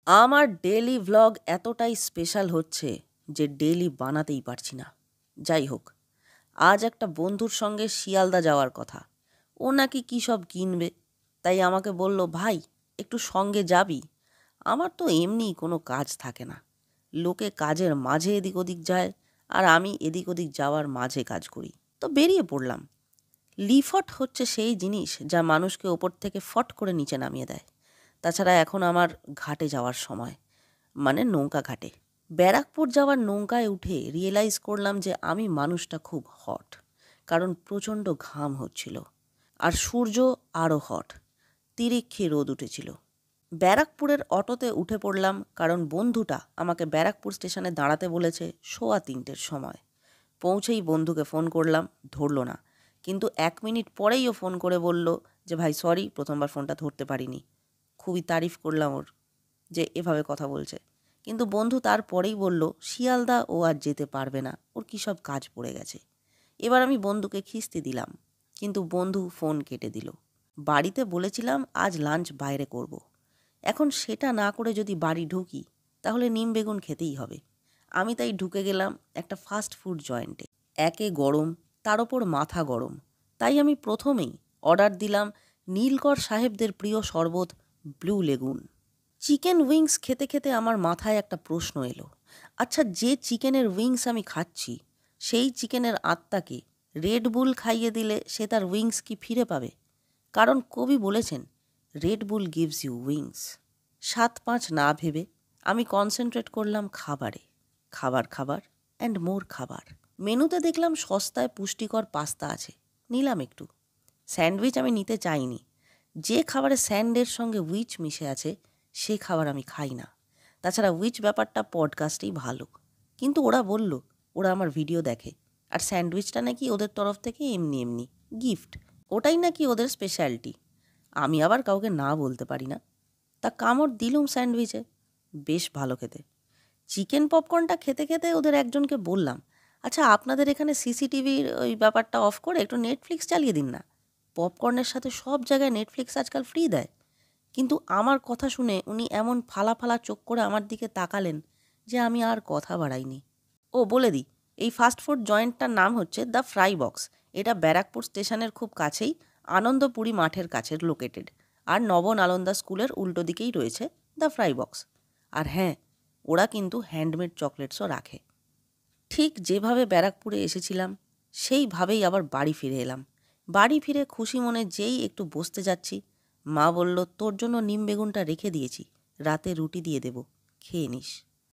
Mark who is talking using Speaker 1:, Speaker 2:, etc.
Speaker 1: আমার daily vlog এতটাই special হচ্ছে যে ডেইলি বানাতেই পারছি না। যাই হোক, আজ একটা বন্ধুর সঙ্গে শিয়ালদা যাওয়ার কথা। ও নাকি কী সব কিনবে, তাই আমাকে বলল, ভাই একটু সঙ্গে যাবি? আমার তো এমনিই কোনো কাজ থাকে না, লোকে কাজের মাঝে এদিক ওদিক যায় আর আমি এদিক ওদিক যাওয়ার মাঝে কাজ করি। তো বেরিয়ে পড়লাম। লিফট হচ্ছে সেই জিনিস যা মানুষকে ওপর থেকে ফট করে নিচে নামিয়ে দেয়। তাছাড়া এখন আমার ঘাটে যাওয়ার সময়, মানে নৌকা ঘাটে। ব্যারাকপুর যাওয়ার নৌকায় উঠে রিয়েলাইজ করলাম যে আমি মানুষটা খুব হট, কারণ প্রচণ্ড ঘাম হচ্ছিল আর সূর্য আরও হট, তিরিক্ষি রোদ উঠেছিল। ব্যারাকপুরের অটোতে উঠে পড়লাম, কারণ বন্ধুটা আমাকে ব্যারাকপুর স্টেশনে দাঁড়াতে বলেছে 3:15 সময়। পৌঁছেই বন্ধুকে ফোন করলাম, ধরল না, কিন্তু 1 মিনিট পরেই ও ফোন করে বলল যে ভাই সরি, প্রথমবার ফোনটা ধরতে পারিনি। খুবই তারিফ করলাম ওর যে এভাবে কথা বলছে, কিন্তু বন্ধু তারপরেই বলল শিয়ালদা ও আর যেতে পারবে না, ওর কী সব কাজ পড়ে গেছে। এবার আমি বন্ধুকে খিস্তি দিলাম, কিন্তু বন্ধু ফোন কেটে দিল। বাড়িতে বলেছিলাম আজ লাঞ্চ বাইরে করব। এখন সেটা না করে যদি বাড়ি ঢুকি তাহলে নিম বেগুন খেতেই হবে। আমি তাই ঢুকে গেলাম একটা ফাস্ট ফুড জয়েন্টে। একে গরম, তার ওপর মাথা গরম, তাই আমি প্রথমেই অর্ডার দিলাম নীলকর সাহেবদের প্রিয় শরবত ব্লু লেগুন। চিকেন উইংস খেতে খেতে আমার মাথায় একটা প্রশ্ন এলো, আচ্ছা যে চিকেনের উইংস আমি খাচ্ছি সেই চিকেনের আত্মাকে রেড বুল খাইয়ে দিলে সে তার উইংস কি ফিরে পাবে? কারণ কবি বলেছেন Red Bull gives you wings. 7-5 না ভেবে আমি কনসেন্ট্রেট করলাম খাবারে, খাবার খাবার অ্যান্ড মোর খাবার। মেনুতে দেখলাম সস্তায় পুষ্টিকর পাস্তা আছে, নিলাম একটু। স্যান্ডউইচ আমি নিতে চাইনি, যে খাবারে স্যান্ডের সঙ্গে উইচ মিশে আছে সে খাবার আমি খাই না। তাছাড়া উইচ ব্যাপারটা পডকাস্টেই ভালো, কিন্তু ওরা বলল ওরা আমার ভিডিও দেখে আর স্যান্ডউইচটা নাকি ওদের তরফ থেকে এমনি এমনি গিফট, ওটাই নাকি ওদের স্পেশালিটি। আমি আবার কাউকে না বলতে পারি না। তা কামড় দিলুম স্যান্ডউইচে, বেশ ভালো খেতে। চিকেন পপকর্নটা খেতে খেতে ওদের একজনকে বললাম, আচ্ছা আপনাদের এখানে সিসিটিভির ওই ব্যাপারটা অফ করে একটু নেটফ্লিক্স চালিয়ে দিন না, পপকর্নের সাথে সব জায়গায় নেটফ্লিক্স আজকাল ফ্রি দেয়। কিন্তু আমার কথা শুনে উনি এমন ফালা ফালা চোখ করে আমার দিকে তাকালেন যে আমি আর কথা বাড়াইনি। ও বলে দিই, এই ফাস্টফুড জয়েন্টটার নাম হচ্ছে দ্য ফ্রাই বক্স। এটা ব্যারাকপুর স্টেশনের খুব কাছেই আনন্দপুরী মাঠের কাছে লোকেটেড, আর নবনালন্দা স্কুলের উল্টো দিকেই রয়েছে দ্য ফ্রাই বক্স। আর হ্যাঁ, ওরা কিন্তু হ্যান্ডমেড চকলেটসও রাখে। ঠিক যেভাবে ব্যারাকপুরে এসেছিলাম সেইভাবেই আবার বাড়ি ফিরে এলাম। বাড়ি ফিরে খুশি মনে যেই একটু বসতে যাচ্ছি, মা বলল তোর জন্য নিম বেগুনটা রেখে দিয়েছি, রাতে রুটি দিয়ে দেব, খেয়ে নিস।